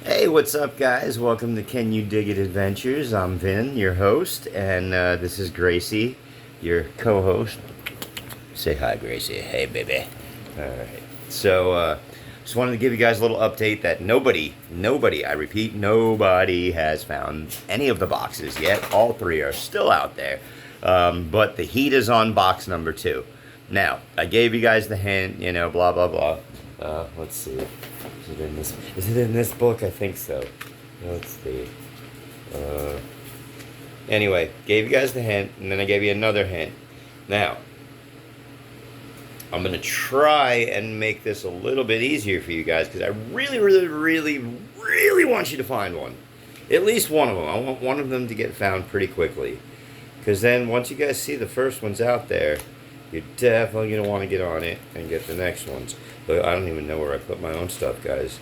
Hey, what's up, guys? Welcome to Can You Dig It Adventures. I'm Vin, your host, and this is Gracie, your co host. Say hi, Gracie. Hey, baby. Alright. Just wanted to give you guys a little update that I repeat, nobody has found any of the boxes yet. All three are still out there. But the heat is on box number two. Now, I gave you guys the hint, blah, blah, blah. Let's see. Is it in this book? I think so. Let's see. Uh, anyway, gave you guys the hint, and then I gave you another hint. Now, I'm going to try and make this a little bit easier for you guys because I really, really, really, really want you to find one. At least one of them. I want one of them to get found pretty quickly. Because then once you guys see the first ones out there, you're definitely going to want to get on it and get the next ones. But I don't even know where I put my own stuff, guys.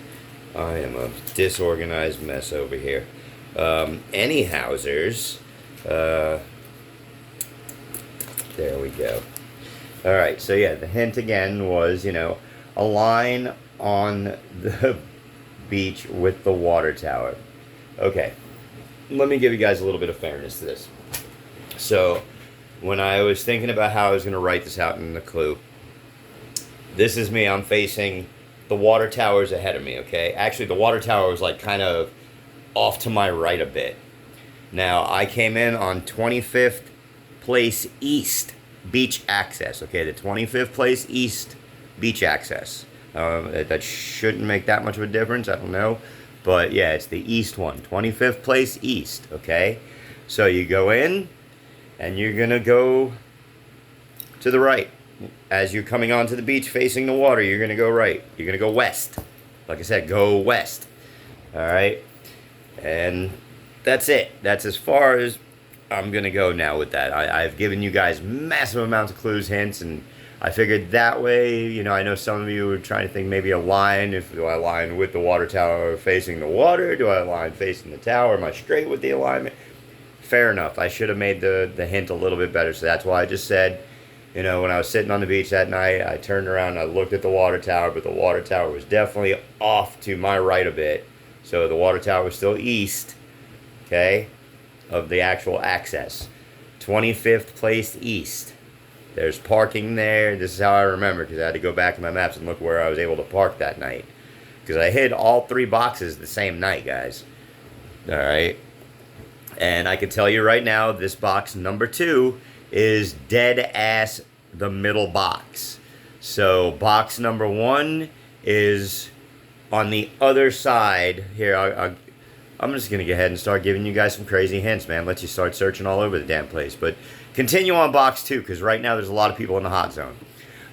I am a disorganized mess over here. Anyhowsers. There we go. Alright, so yeah, the hint again was, a line on the beach with the water tower. Okay, let me give you guys a little bit of fairness to this. So, when I was thinking about how I was going to write this out in the clue, this is me. I'm facing the water towers ahead of me, okay? Actually, the water tower was like kind of off to my right a bit. Now, I came in on 25th Place East Beach Access, okay? The 25th Place East Beach Access. That shouldn't make that much of a difference, I don't know. But yeah, it's the east one, 25th Place East, okay? So you go in, and you're going to go to the right. As you're coming onto the beach facing the water, you're going to go right. You're going to go west. Like I said, go west. All right? And that's it. That's as far as I'm going to go now with that. I've given you guys massive amounts of clues, hints, and I figured that way, I know some of you are trying to think maybe a line. Do I line with the water tower facing the water? Do I line facing the tower? Am I straight with the alignment? Fair enough. I should have made the hint a little bit better. So that's why I just said, when I was sitting on the beach that night, I turned around and I looked at the water tower, but the water tower was definitely off to my right a bit. So the water tower was still east, okay, of the actual access. 25th Place East. There's parking there. This is how I remember because I had to go back to my maps and look where I was able to park that night. Because I hid all three boxes the same night, guys. All right. And I can tell you right now, this box number two is dead ass the middle box. So box number one is on the other side. Here, I'm just going to go ahead and start giving you guys some crazy hints, man. Let you start searching all over the damn place. But continue on box two, because right now there's a lot of people in the hot zone.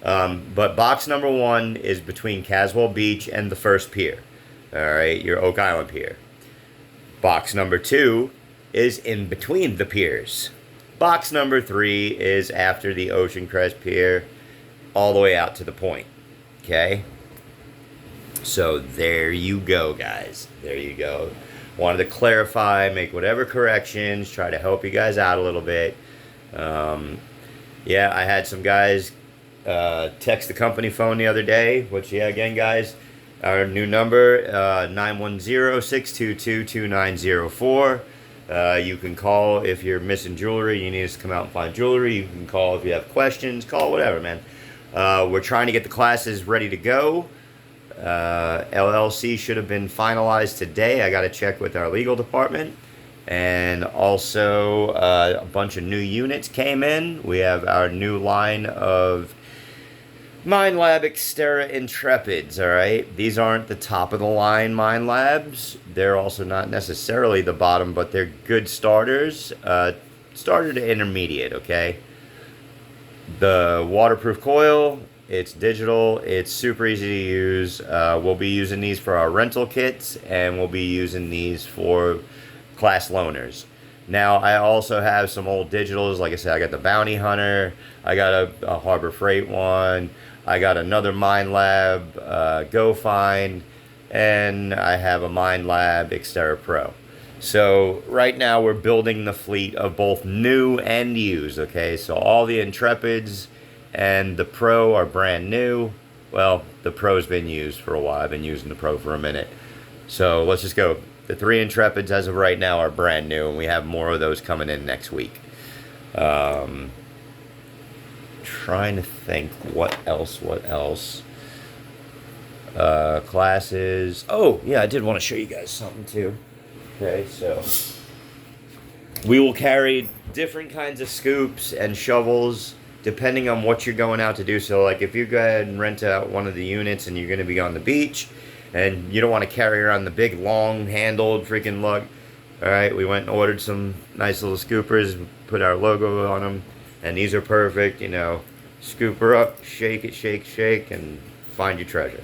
But box number one is between Caswell Beach and the first pier. All right, your Oak Island pier. Box number two is in between the piers. Box number three is after the Ocean Crest Pier, all the way out to the point. Okay? So there you go, guys. There you go. Wanted to clarify, make whatever corrections, try to help you guys out a little bit. Yeah, I had some guys text the company phone the other day, which, yeah, again, guys, our new number, 910-622-2904. You can call if you're missing jewelry, you need us to come out and find jewelry. You can call if you have questions, call whatever, man. We're trying to get the classes ready to go. LLC should have been finalized today. I got to check with our legal department. And also, a bunch of new units came in. We have our new line of Minelab Xterra Intrepids, alright? These aren't the top of the line Minelabs. They're also not necessarily the bottom, but they're good starters. Starter to intermediate, okay? The waterproof coil, it's digital, it's super easy to use. We'll be using these for our rental kits, and we'll be using these for class loaners. Now, I also have some old digitals. Like I said, I got the Bounty Hunter. I got a Harbor Freight one. I got another Minelab Go Find. And I have a Minelab Xterra Pro. So, right now, we're building the fleet of both new and used, okay? So, all the Intrepids and the Pro are brand new. Well, the Pro's been used for a while. I've been using the Pro for a minute. So let's just go. The 3 Intrepids as of right now are brand new, and we have more of those coming in next week. Trying to think what else. Classes. Oh, yeah, I did want to show you guys something too. Okay, so we will carry different kinds of scoops and shovels depending on what you're going out to do. So, like, if you go ahead and rent out one of the units and you're going to be on the beach and you don't want to carry around the big, long-handled freaking lug, all right, we went and ordered some nice little scoopers, put our logo on them, and these are perfect, you know, scoop her up, shake it, shake, and find your treasure.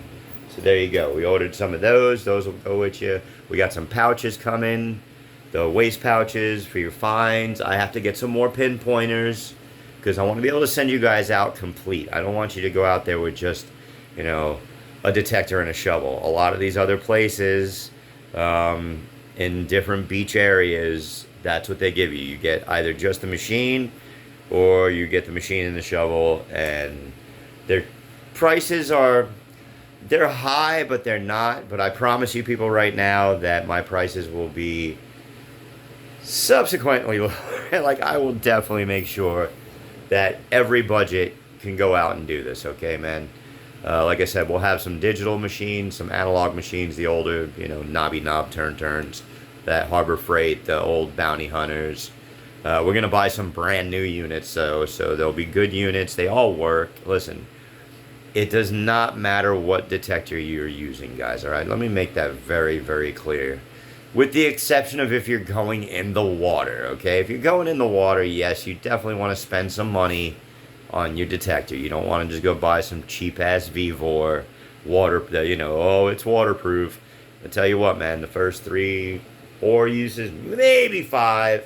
So there you go. We ordered some of those. Those will go with you. We got some pouches coming. The waist pouches for your finds. I have to get some more pinpointers because I want to be able to send you guys out complete. I don't want you to go out there with just, you know, a detector and a shovel. A lot of these other places in different beach areas, that's what they give you. You get either just the machine or you get the machine and the shovel, and their prices are, they're high, but they're not. But I promise you people right now that my prices will be subsequently lower. Like, I will definitely make sure that every budget can go out and do this, okay, man? Like I said, we'll have some digital machines, some analog machines, the older, you know, knobby knob turns, that Harbor Freight, the old Bounty Hunters. We're going to buy some brand new units, so they'll be good units. They all work. Listen, it does not matter what detector you're using, guys, all right? Let me make that very, very clear. With the exception of if you're going in the water, okay? If you're going in the water, yes, you definitely want to spend some money on your detector. You don't want to just go buy some cheap-ass Vevor water, you know, oh, it's waterproof. I tell you what, man, the first 3, 4 uses, maybe 5,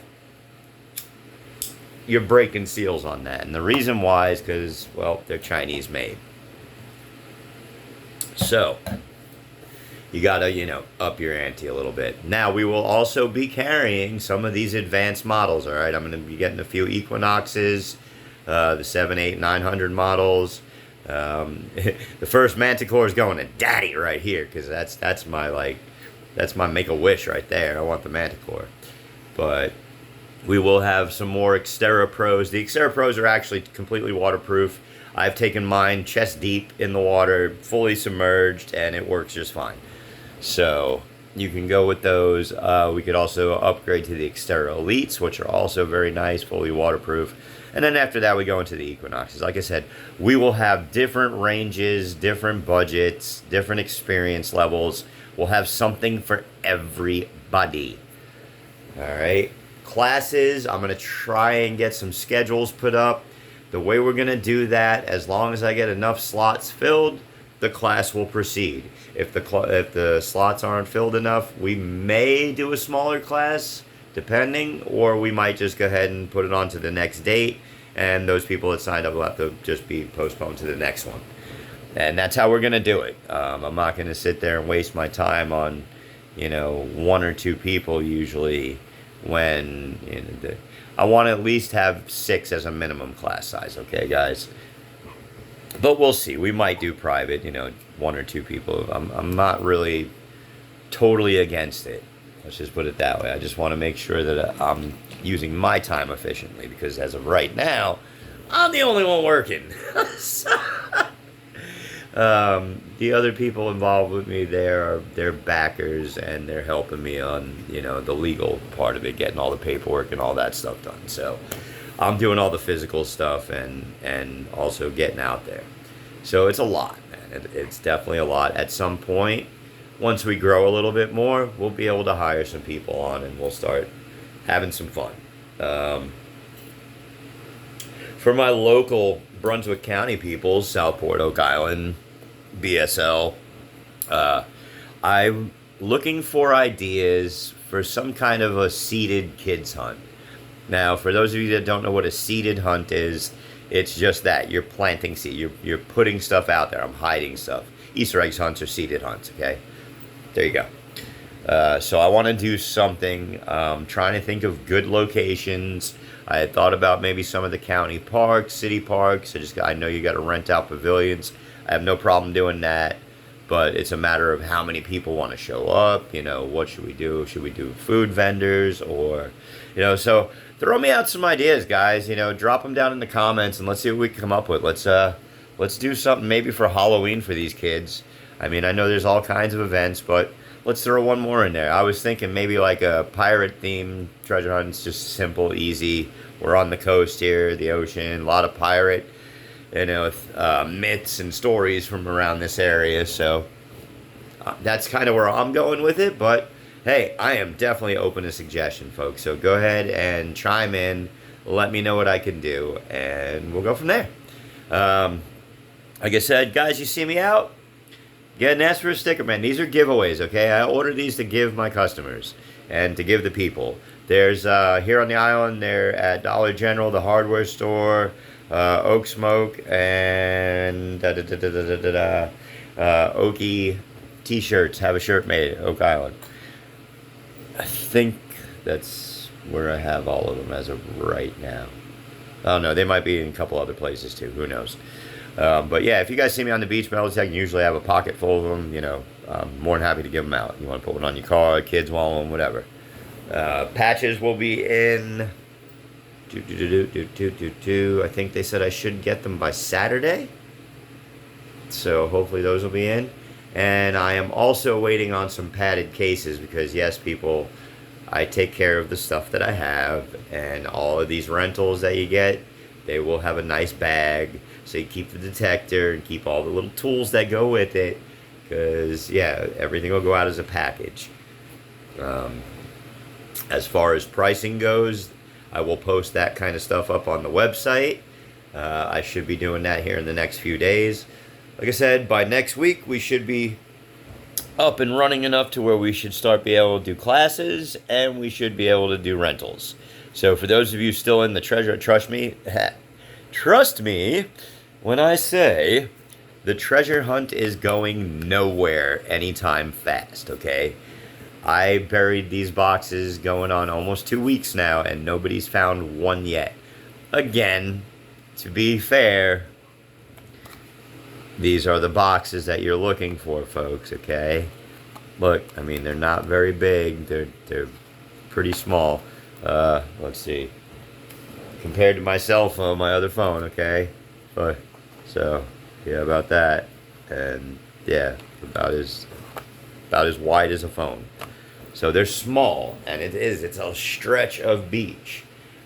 you're breaking seals on that. And the reason why is because, well, they're Chinese made. So you gotta, you know, up your ante a little bit. Now, we will also be carrying some of these advanced models, all right? I'm gonna be getting a few Equinoxes, the 7, 8, 900 models. The first Manticore is going to Daddy right here, because that's my make-a-wish right there. I want the Manticore. But we will have some more Xterra Pros. The Xterra Pros are actually completely waterproof. I've taken mine chest deep in the water, fully submerged, and it works just fine. So you can go with those. We could also upgrade to the Xterra Elites, which are also very nice, fully waterproof. And then after that, we go into the Equinoxes. Like I said, we will have different ranges, different budgets, different experience levels. We'll have something for everybody. All right. Classes, I'm going to try and get some schedules put up. The way we're going to do that, as long as I get enough slots filled, the class will proceed. If the slots aren't filled enough, we may do a smaller class, depending, or we might just go ahead and put it on to the next date, and those people that signed up will have to just be postponed to the next one. And that's how we're going to do it. I'm not going to sit there and waste my time on, you know, 1 or 2 people usually, when, you know, I want to at least have 6 as a minimum class size, okay, guys? But we'll see. We might do private, you know, 1 or 2 people. I'm not really totally against it. Let's just put it that way. I just want to make sure that I'm using my time efficiently, because as of right now, I'm the only one working. The other people involved with me, they're backers, and they're helping me on, you know, the legal part of it, getting all the paperwork and all that stuff done. So I'm doing all the physical stuff and also getting out there. So it's a lot, man. It's definitely a lot. At some point, once we grow a little bit more, we'll be able to hire some people on, and we'll start having some fun. For my local Brunswick County people, Southport, Oak Island, BSL, I'm looking for ideas for some kind of a seeded kids hunt. Now, for those of you that don't know what a seeded hunt is, it's just that. You're planting seed. You're putting stuff out there. I'm hiding stuff. Easter eggs hunts are seeded hunts, okay? There you go. So I want to do something. Trying to think of good locations. I had thought about maybe some of the county parks, city parks. I know you got to rent out pavilions. I have no problem doing that. but it's a matter of how many people want to show up. You know, what should we do? Should we do food vendors or, you know, so throw me out some ideas, guys. You know, drop them down in the comments and let's see what we can come up with. Let's do something maybe for Halloween for these kids. I mean, I know there's all kinds of events, but let's throw one more in there. I was thinking maybe like a pirate themed treasure hunt. It's just simple, easy. We're on the coast here, the ocean, a lot of pirate, you know, myths and stories from around this area. So that's kind of where I'm going with it. But hey, I am definitely open to suggestion, folks. So go ahead and chime in. Let me know what I can do, and we'll go from there. Like I said, guys, you see me out? Get and ask for a sticker, man. These are giveaways, okay? I order these to give my customers and to give the people. There's, here on the island, they're at Dollar General, the hardware store, Oak Smoke, and Okie T-shirts. Have a shirt made at Oak Island. I think that's where I have all of them as of right now. Oh, no, they might be in a couple other places, too. Who knows? But yeah, if you guys see me on the beach, Melotech, usually I have a pocket full of them. You know, I'm more than happy to give them out. You want to put one on your car, kids want one, whatever. Patches will be in. I think they said I should get them by Saturday. So hopefully those will be in. And I am also waiting on some padded cases because, yes, people, I take care of the stuff that I have. And all of these rentals that you get, they will have a nice bag. So you keep the detector and keep all the little tools that go with it. Because, yeah, everything will go out as a package. As far as pricing goes, I will post that kind of stuff up on the website. I should be doing that here in the next few days. Like I said, by next week, we should be up and running enough to where we should start being able to do classes and we should be able to do rentals. So for those of you still in the treasure, trust me when I say the treasure hunt is going nowhere anytime fast, okay? I buried these boxes going on almost 2 weeks now, and nobody's found one yet. Again, to be fair, these are the boxes that you're looking for, folks, okay? Look, I mean, they're not very big. They're pretty small. Let's see. Compared to my cell phone, my other phone, okay? But, so, yeah, about that. And, yeah, about as wide as a phone. So they're small, and it's a stretch of beach.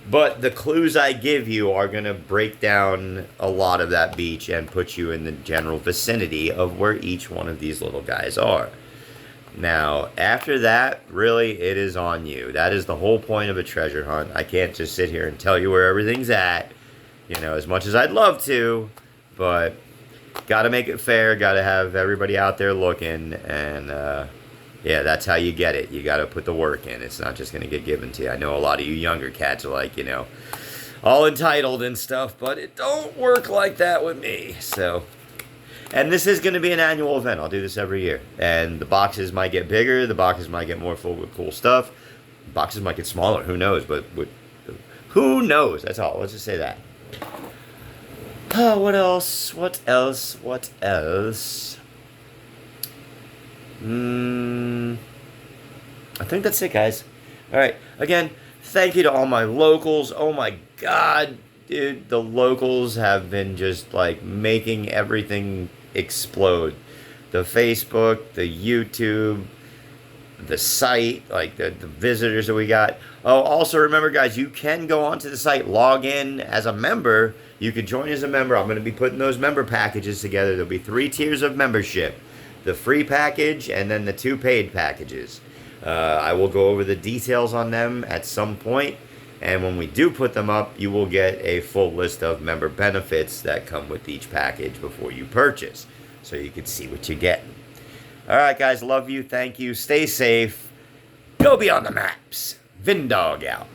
But the clues I give you are going to break down a lot of that beach and put you in the general vicinity of where each one of these little guys are. Now, after that, really, it is on you. That is the whole point of a treasure hunt. I can't just sit here and tell you where everything's at, you know, as much as I'd love to, but got to make it fair, got to have everybody out there looking, and, yeah, that's how you get it. You got to put the work in. It's not just going to get given to you. I know a lot of you younger cats are like, you know, all entitled and stuff, but it don't work like that with me. So, and this is going to be an annual event. I'll do this every year. And the boxes might get bigger. The boxes might get more full with cool stuff. The boxes might get smaller. Who knows? But who knows? That's all. Let's just say that. Oh, what else? What else? What else? I think that's it, guys. All right. Again, thank you to all my locals. Oh, my God, dude. The locals have been just, like, making everything explode. The Facebook, the YouTube, the site, like, the visitors that we got. Oh, also, remember, guys, you can go onto the site, log in as a member. You can join as a member. I'm going to be putting those member packages together. There'll be 3 tiers of membership. The free package, and then the 2 paid packages. I will go over the details on them at some point, and when we do put them up, you will get a full list of member benefits that come with each package before you purchase, so you can see what you're getting. Alright, guys, love you, thank you, stay safe, go beyond the maps. Vindog out.